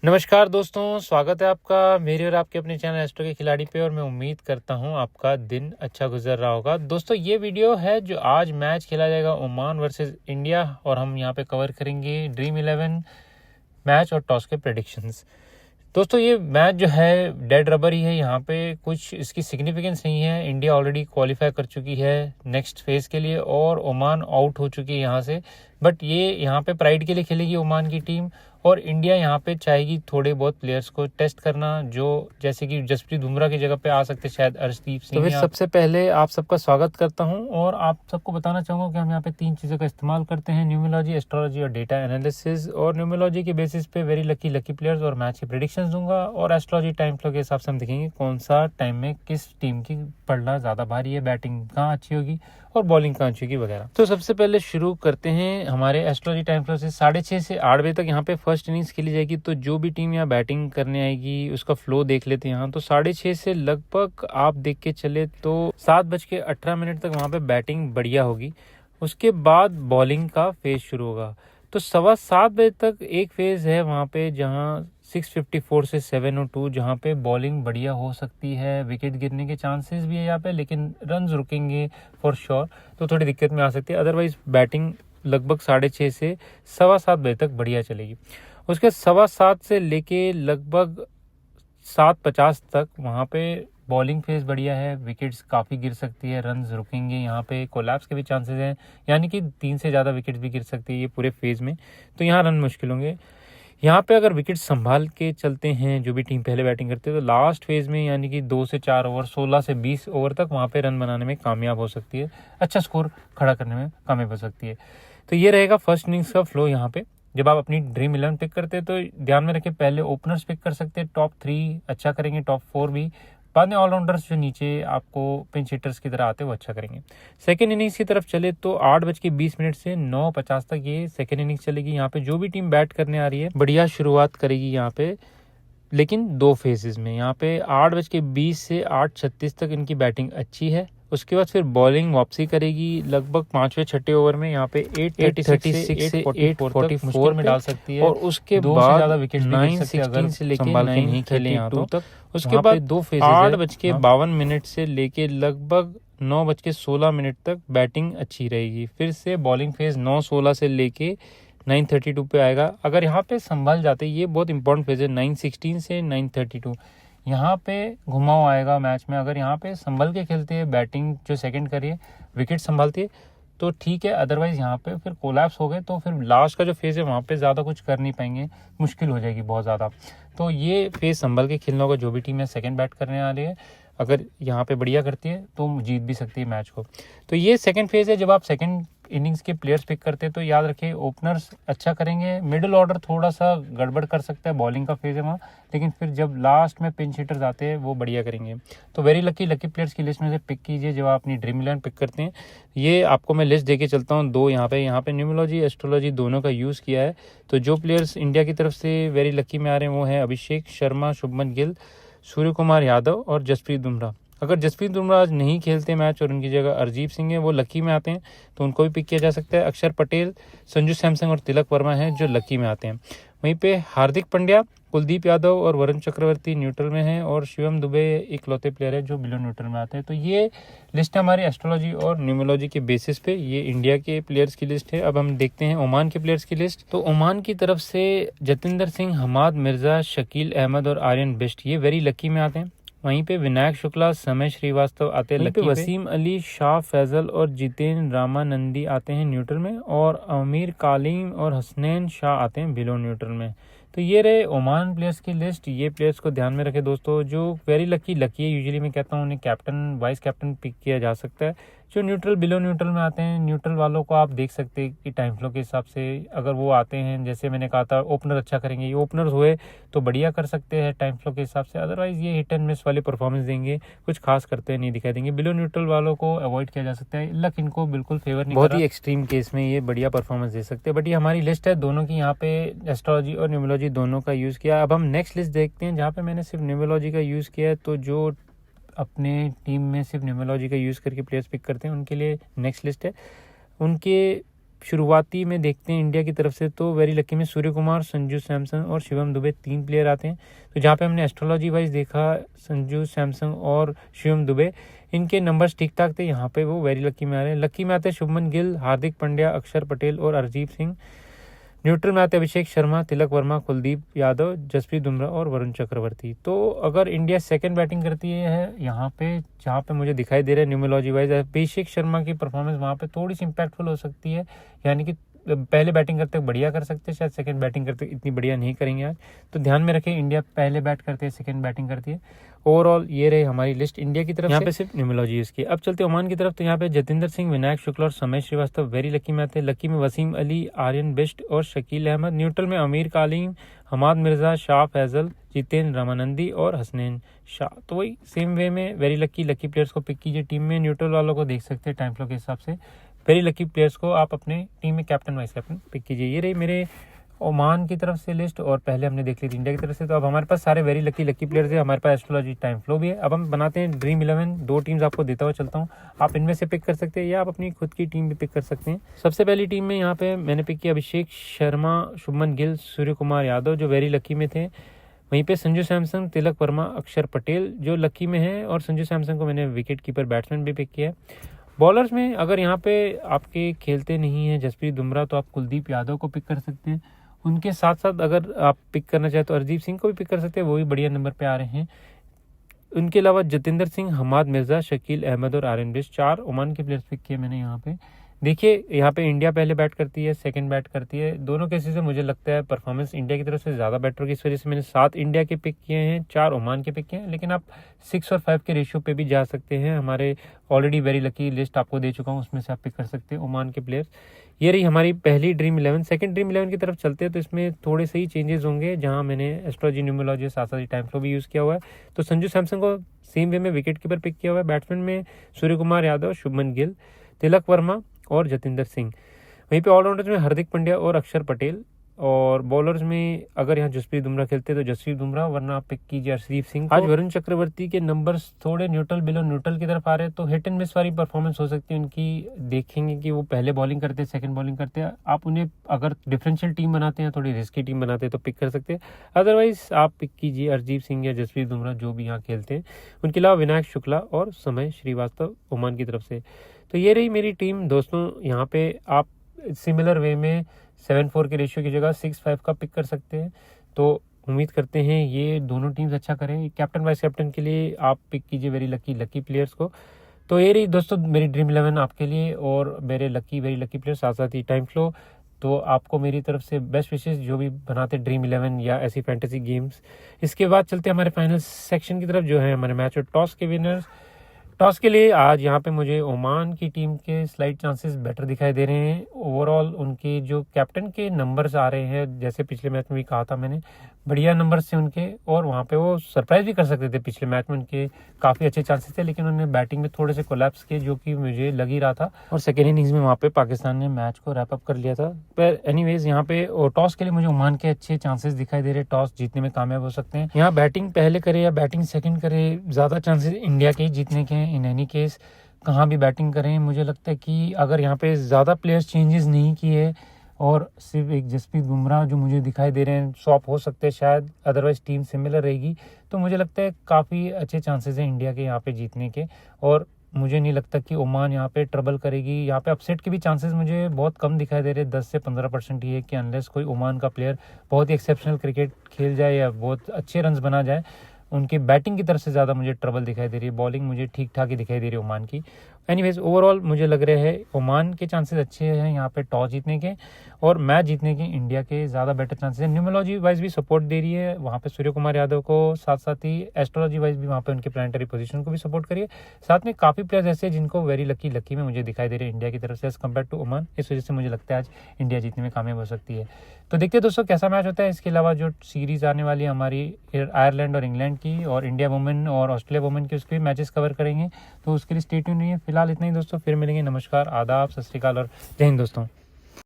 नमस्कार दोस्तों, स्वागत है आपका मेरे और आपके अपने चैनल एस्ट्रो के खिलाड़ी पे। और मैं उम्मीद करता हूं आपका दिन अच्छा गुजर रहा होगा। दोस्तों, ये वीडियो है जो आज मैच खेला जाएगा ओमान वर्सेस इंडिया, और हम यहां पे कवर करेंगे ड्रीम 11 मैच और टॉस के प्रेडिक्शंस। दोस्तों, ये मैच जो है डेड रबर ही है, यहाँ पे कुछ इसकी सिग्निफिकेंस नहीं है। इंडिया ऑलरेडी क्वालिफाई कर चुकी है नेक्स्ट फेज के लिए और ओमान आउट हो चुकी है यहाँ से। बट ये यहाँ पे प्राइड के लिए खेलेगी ओमान की टीम, और इंडिया यहाँ पे चाहेगी थोड़े बहुत प्लेयर्स को टेस्ट करना, जो जैसे कि जसप्रीत बुमराह की जगह पे आ सकते शायद अर्शदीप सिंह। तो फिर सबसे पहले आप सबका स्वागत करता हूं और आप सबको बताना चाहूँगा कि हम यहाँ पे 3 चीज़ों का इस्तेमाल करते हैं: न्यूमरोलॉजी, एस्ट्रोलॉजी और डेटा एनालिसिस। और न्यूमरोलॉजी के बेसिस पे वेरी लकी प्लेयर्स और मैच के प्रेडिक्शंस दूंगा, और एस्ट्रोलॉजी टाइम फ्लो के हिसाब से हम देखेंगे कौन सा टाइम में किस टीम की पड़ना ज़्यादा भारी है, बैटिंग कहाँ अच्छी होगी और बॉलिंग कहाँ अच्छी होगी वगैरह। तो सबसे पहले शुरू करते हैं हमारे एस्ट्रोलॉजी टाइम फ्लो से। 6:30 से 8 बजे तक यहाँ पे फर्स्ट इनिंग्स खेली जाएगी। तो जो भी टीम यहाँ बैटिंग करने आएगी उसका फ्लो देख लेते हैं यहाँ। तो 6:30 से लगभग आप देख के चले तो 7:18 तक वहाँ पे बैटिंग बढ़िया होगी। उसके बाद बॉलिंग का फेज शुरू होगा। तो 7:15 बजे तक एक फेज है वहाँ पे जहाँ 6:54 से 7:02 जहाँ पे बॉलिंग बढ़िया हो सकती है। विकेट गिरने के चांसेस भी है यहाँ पे, लेकिन रन्स रुकेंगे फॉर श्योर, तो थोड़ी दिक्कत में आ सकती है। अदरवाइज बैटिंग लगभग 6:30 से 7:15 बजे तक बढ़िया चलेगी। उसके 7:15 से लेके लगभग 7:50 तक वहाँ पे बॉलिंग फेज बढ़िया है। विकेट्स काफ़ी गिर सकती है, रन्स रुकेंगे, यहाँ पे कोलैप्स के भी चांसेस हैं, यानी कि 3 से ज़्यादा विकेट्स भी गिर सकती है ये पूरे फेज में। तो यहाँ रन मुश्किल होंगे। यहाँ पे अगर विकेट संभाल के चलते हैं जो भी टीम पहले बैटिंग करती है, तो लास्ट फेज में यानी कि 2 से 4 ओवर, 16 से 20 ओवर तक वहाँ पे रन बनाने में कामयाब हो सकती है, अच्छा स्कोर खड़ा करने में कामयाब हो सकती है। तो ये रहेगा फर्स्ट इनिंग्स का फ्लो। यहाँ पे जब आप अपनी ड्रीम 11 पिक करते हैं तो ध्यान में रखें, पहले ओपनर्स पिक कर सकते हैं, टॉप 3 अच्छा करेंगे, टॉप 4 भी। बाद में ऑलराउंडर्स जो नीचे आपको पिंच हिटर्स की तरह आते हैं वो अच्छा करेंगे। सेकेंड इनिंग्स की तरफ चले तो 8:20 से 9:50 तक ये सेकेंड इनिंग्स चलेगी। यहाँ पे जो भी टीम बैट करने आ रही है बढ़िया शुरुआत करेगी यहाँ पे, लेकिन 2 फेजेस में। यहाँ पे 8:20 से 8:36 तक इनकी बैटिंग अच्छी है। उसके बाद फिर बॉलिंग वापसी करेगी लगभग 5वें-6 ओवर में। यहाँ पे 8:36 से 8:44 में डाल सकती है, और उसके बाद ज्यादा विकेट 9:16 से लेके 9:32 तक। उसके बाद 2 फेजेस 8:52 से लेके लगभग 9:16 तक बैटिंग अच्छी रहेगी। फिर से बॉलिंग फेज 9:16 से लेके 9:32 पे आएगा। अगर यहाँ पे संभल जाते, ये बहुत इंपॉर्टेंट फेज है, 9:16 से 9:32 यहाँ पे घुमाव आएगा मैच में। अगर यहाँ पे संभल के खेलते हैं, बैटिंग जो सेकंड करिए, विकेट संभालती है तो ठीक है। अदरवाइज यहाँ पे फिर कोलैप्स हो गए तो फिर लास्ट का जो फेज है वहाँ पे ज़्यादा कुछ कर नहीं पाएंगे, मुश्किल हो जाएगी बहुत ज़्यादा। तो ये फेज संभल के खेलना होगा। जो भी टीम है सेकंड बैट करने आ रही है, अगर यहाँ पे बढ़िया करती है तो जीत भी सकती है मैच को। तो ये सेकंड फेज है। जब आप सेकंड इनिंग्स के प्लेयर्स पिक करते हैं तो याद रखिए ओपनर्स अच्छा करेंगे, मिडिल ऑर्डर थोड़ा सा गड़बड़ कर सकता है, बॉलिंग का फेज है वहाँ, लेकिन फिर जब लास्ट में पिंच हिटर्स आते हैं वो बढ़िया करेंगे। तो वेरी लकी प्लेयर्स की लिस्ट में से पिक कीजिए जब आप अपनी ड्रीम 11 पिक करते हैं। ये आपको मैं लिस्ट देके चलता हूँ। 2 यहाँ पे न्यूमरोलॉजी एस्ट्रोलॉजी दोनों का यूज़ किया है। तो जो प्लेयर्स इंडिया की तरफ से वेरी लकी में आ रहे हैं वो हैं अभिषेक शर्मा, शुभमन गिल, सूर्य कुमार यादव और जसप्रीत बुमराह। अगर जसप्रीत बुमराह आज नहीं खेलते मैच और उनकी जगह हरजीत सिंह है, वो लकी में आते हैं, तो उनको भी पिक किया जा सकता है। अक्षर पटेल, संजू सैमसन और तिलक वर्मा हैं जो लकी में आते हैं। वहीं पे हार्दिक पांड्या, कुलदीप यादव और वरुण चक्रवर्ती न्यूट्रल में हैं, और शिवम दुबे इकलौते प्लेयर है जो बिलो न्यूट्रल में आते हैं। तो ये लिस्ट है हमारी एस्ट्रोलॉजी और न्यूमरोलॉजी के बेसिस पे। ये इंडिया के प्लेयर्स की लिस्ट है। अब हम देखते हैं ओमान के प्लेयर्स की लिस्ट। तो ओमान की तरफ से जतिंदर सिंह, हमाद मिर्जा, शकील अहमद और आर्यन बिष्ट ये वेरी लकी में आते हैं। वहीं पे विनायक शुक्ला, समय श्रीवास्तव आते हैं लकी पे। वसीम अली, शाह फैजल और जितेन रामानंदी आते हैं न्यूट्रल में, और अमीर कालीम और हसनैन शाह आते हैं बिलो न्यूट्रल में। तो ये रहे ओमान प्लेयर्स की लिस्ट। ये प्लेयर्स को ध्यान में रखें दोस्तों। जो वेरी लकी है, यूजुअली मैं कहता हूँ उन्हें कैप्टन, वाइस कैप्टन पिक किया जा सकता है। जो न्यूट्रल, बिलो न्यूट्रल में आते हैं, न्यूट्रल वालों को आप देख सकते हैं कि टाइम फ्लो के हिसाब से अगर वो आते हैं, जैसे मैंने कहा था ओपनर अच्छा करेंगे, ये ओपनर्स हुए तो बढ़िया कर सकते हैं टाइम फ्लो के हिसाब से। अदरवाइज ये हिट एंड मिस वाली परफॉर्मेंस देंगे, कुछ खास करते नहीं दिखाई देंगे। बिलो न्यूट्रल वालों को अवॉइड किया जा सकता है, लक इनको बिल्कुल फेवर नहीं, बहुत ही एक्सट्रीम केस में ये बढ़िया परफॉर्मेंस दे सकते हैं। बट ये हमारी लिस्ट है दोनों की, यहाँ पे एस्ट्रोलॉजी और न्यूमरोलॉजी दोनों का यूज़ किया। अब हम नेक्स्ट लिस्ट देखते हैं जहाँ पे मैंने सिर्फ न्यूमरोलॉजी का यूज़ किया है। तो जो अपने टीम में सिर्फ न्यूमरोलॉजी का यूज़ करके प्लेयर्स पिक करते हैं उनके लिए नेक्स्ट लिस्ट है। उनके शुरुआती में देखते हैं इंडिया की तरफ से, तो वेरी लकी में सूर्य कुमार, संजू सैमसन और शिवम दुबे 3 प्लेयर आते हैं। तो जहाँ पे हमने एस्ट्रोलॉजी वाइज देखा संजू सैमसन और शिवम दुबे, इनके नंबर्स ठीक ठाक थे, यहाँ पे वो वेरी लकी में आ रहे हैं। लकी में आते हैं शुभमन गिल, हार्दिक पांड्या, अक्षर पटेल और हरदीप सिंह। न्यूट्रल में आते अभिषेक शर्मा, तिलक वर्मा, कुलदीप यादव, जसप्रीत बुमराह और वरुण चक्रवर्ती। तो अगर इंडिया सेकंड बैटिंग करती है यहाँ पे, जहाँ पे मुझे दिखाई दे रहा है न्यूमोलॉजी वाइज, अभिषेक शर्मा की परफॉर्मेंस वहाँ पे थोड़ी सी इंपैक्टफुल हो सकती है, यानी कि पहले बैटिंग करते बढ़िया कर सकते हैं, शायद सेकंड बैटिंग करते इतनी बढ़िया नहीं करेंगे आज। तो ध्यान में रखें, इंडिया पहले बैट करते हैं, सेकंड बैटिंग करती है। ओवरऑल ये रहे हमारी लिस्ट इंडिया की तरफ, यहाँ पे सिर्फ न्यूमोलॉजी इसकी। अब चलते ओमान की तरफ। तो यहाँ पे जतिंदर सिंह, विनायक शुक्ला और समय श्रीवास्तव वेरी लकी में आते हैं। लकी में वसीम अली, आर्यन बिष्ट और शकील अहमद। न्यूट्रल में अमीर कालीम, हमाद मिर्जा, शाह फैजल, जितेंद्र रामानंदी और हसनैन शाह। तो वही सेम वे में वेरी लकी प्लेयर्स को पिक कीजिए टीम में। न्यूट्रल वालों को देख सकते हैं टाइम फ्लो के हिसाब से। वेरी लकी प्लेयर्स को आप अपने टीम में कैप्टन वाइस कैप्टन पिक कीजिए। ये रही मेरे ओमान की तरफ से लिस्ट, और पहले हमने देख ली थी इंडिया की तरफ से। तो अब हमारे पास सारे वेरी लकी प्लेयर्स है, हमारे पास एस्ट्रोलॉजी टाइम फ्लो भी है। अब हम बनाते हैं ड्रीम 11। 2 टीम्स आपको देता हुआ चलता हूँ, आप इनमें से पिक कर सकते हैं या आप अपनी खुद की टीम भी पिक कर सकते हैं। सबसे पहली टीम में यहाँ पे मैंने पिक किया अभिषेक शर्मा, शुभमन गिल, सूर्य कुमार यादव जो वेरी लकी में थे। वहीं पे संजू सैमसन, तिलक वर्मा, अक्षर पटेल जो लकी में है, और संजू सैमसन को मैंने विकेट कीपर बैट्समैन भी पिक किया। बॉलर्स में अगर यहाँ पे आपके खेलते नहीं है जसप्रीत बुमराह, तो आप कुलदीप यादव को पिक कर सकते हैं। उनके साथ साथ अगर आप पिक करना चाहे तो हरदीप सिंह को भी पिक कर सकते हैं, वो भी बढ़िया नंबर पे आ रहे हैं। उनके अलावा जतिंदर सिंह, हमाद मिर्जा, शकील अहमद और आर्यन बिष्ट 4 ओमान के प्लेयर्स पिक किए मैंने यहाँ पे। देखिए यहाँ पे इंडिया पहले बैट करती है, सेकंड बैट करती है। दोनों केसेस से मुझे लगता है परफॉर्मेंस इंडिया की तरफ से ज़्यादा बेटर होगी, इस वजह से मैंने 7 इंडिया के पिक किए हैं, 4 ओमान के पिक किए हैं। लेकिन आप 6 और 5 के रेशियो पे भी जा सकते हैं। हमारे ऑलरेडी वेरी लकी लिस्ट आपको दे चुका हूँ, उसमें से आप पिक कर सकते हैं ओमान के प्लेयर्स। ये रही हमारी पहली ड्रीम 11। सेकंड ड्रीम 11 की तरफ चलते हैं, तो इसमें थोड़े से ही चेंजेस होंगे, जहां मैंने एस्ट्रोलॉजी, न्यूमरोलॉजी, साथ साथ टाइम फ्लो भी यूज़ किया हुआ है। तो संजू सैमसन को सेम वे में विकेट कीपर पिक किया हुआ है। बैट्समैन में सूर्य कुमार यादव, शुभमन गिल, तिलक वर्मा और जतिंदर सिंह। वहीं पे ऑलराउंडर्स में हार्दिक पांड्या और अक्षर पटेल। और बॉलर्स में अगर यहाँ जसप्रीत बुमराह खेलते तो जसप्रीत बुमराह, वरना आप पिक कीजिए हरदीप सिंह। आज वरुण चक्रवर्ती के नंबर्स थोड़े न्यूट्रल, बिलो न्यूट्रल की तरफ आ रहे हैं, तो हिट एंड मिस वाली परफॉर्मेंस हो सकती है उनकी। देखेंगे कि वो पहले बॉलिंग करते हैं, सेकंड बॉलिंग करते हैं। आप उन्हें अगर डिफरेंशियल टीम बनाते हैं, थोड़ी रिस्की टीम बनाते हैं, तो पिक कर सकते हैं। अदरवाइज आप पिक कीजिए हरदीप सिंह या जसप्रीत बुमराह जो भी यहाँ खेलते हैं। उनके अलावा विनायक शुक्ला और समय श्रीवास्तव ओमान की तरफ से। तो ये रही मेरी टीम दोस्तों। यहाँ पे आप सिमिलर वे में 7-4 के रेशियो की जगह 6-5 का पिक कर सकते हैं। तो उम्मीद करते हैं ये दोनों टीम्स अच्छा करें। कैप्टन वाइस कैप्टन के लिए आप पिक कीजिए वेरी लकी प्लेयर्स को। तो ये रही दोस्तों मेरी ड्रीम 11 आपके लिए, और मेरे वेरी लकी प्लेयर्स, साथ साथ ही टाइम फ्लो। तो आपको मेरी तरफ से बेस्ट विशेष, जो भी बनाते ड्रीम 11 या ऐसी फैंटेसी गेम्स। इसके बाद चलते हैं हमारे फाइनल सेक्शन की तरफ, जो है हमारे मैच और टॉस के विनर्स। टॉस के लिए आज यहाँ पे मुझे ओमान की टीम के स्लाइट चांसेस बेटर दिखाई दे रहे हैं। ओवरऑल उनके जो कैप्टन के नंबर्स आ रहे हैं, जैसे पिछले मैच में भी कहा था मैंने, बढ़िया नंबर्स थे उनके, और वहाँ पे वो सरप्राइज भी कर सकते थे। पिछले मैच में उनके काफ़ी अच्छे चांसेस थे, लेकिन उन्होंने बैटिंग में थोड़े से कोलैप्स किए, जो कि मुझे लग ही रहा था। और सेकेंड इनिंग्स में वहाँ पे पाकिस्तान ने मैच को रैप अप कर लिया था। पर एनीवेज यहाँ पे टॉस के लिए मुझे ओमान के अच्छे चांसेस दिखाई दे रहे हैं, टॉस जीतने में कामयाब हो सकते हैं। यहाँ बैटिंग पहले करे या बैटिंग सेकेंड करे, ज़्यादा चांसेस इंडिया के जीतने के हैं। इन एनी केस कहाँ भी बैटिंग करें, मुझे लगता है कि अगर यहाँ पे ज़्यादा प्लेयर्स चेंजेस नहीं किए और सिर्फ एक जसप्रीत बुमराह जो मुझे दिखाई दे रहे हैं स्वैप हो सकते हैं शायद, अदरवाइज टीम सिमिलर रहेगी, तो मुझे लगता है काफ़ी अच्छे चांसेस हैं इंडिया के यहाँ पे जीतने के। और मुझे नहीं लगता कि ओमान यहाँ पे ट्रबल करेगी। यहाँ पे अपसेट के भी चांसेस मुझे बहुत कम दिखाई दे रहे हैं, 10 से 15% ही है कि अनलेस कोई ओमान का प्लेयर बहुत ही एक्सेप्शनल क्रिकेट खेल जाए या बहुत अच्छे रन्स बना जाए, उनके बैटिंग की तरफ से ज़्यादा मुझे ट्रबल दिखाई दे रही है। बॉलिंग मुझे ठीक ठाक ही दिखाई दे रही है ओमान की। एनीवेज ओवरऑल मुझे लग रहा है ओमान के चांसेस अच्छे हैं यहाँ पे टॉस जीतने के, और मैच जीतने के इंडिया के ज़्यादा बेटर चांसेस हैं। न्यूमरोलॉजी वाइज भी सपोर्ट दे रही है वहाँ पे सूर्य कुमार यादव को, साथ साथ ही एस्ट्रोलॉजी वाइज भी वहाँ पे उनके प्लानिटरी पोजीशन को भी सपोर्ट करिए। साथ में काफ़ी प्लेयर्स ऐसे हैं जिनको वेरी लकी में मुझे दिखाई दे रहे हैं इंडिया की तरफ से एज कम्पेयर टू ओमान। इस वजह से मुझे लगता है आज इंडिया जीतने में कामयाब हो सकती है। तो देखते हैं दोस्तों कैसा मैच होता है। इसके अलावा जो सीरीज़ आने वाली है हमारी आयरलैंड और इंग्लैंड की, और इंडिया वुमेन और ऑस्ट्रेलिया वुमेन की, उसके भी मैचेस कवर करेंगे, तो उसके लिए स्टे ट्यून रहिए। फिलहाल इतना ही दोस्तों, फिर मिलेंगे। नमस्कार, आदाब, सत श्री अकाल और जय हिंद दोस्तों।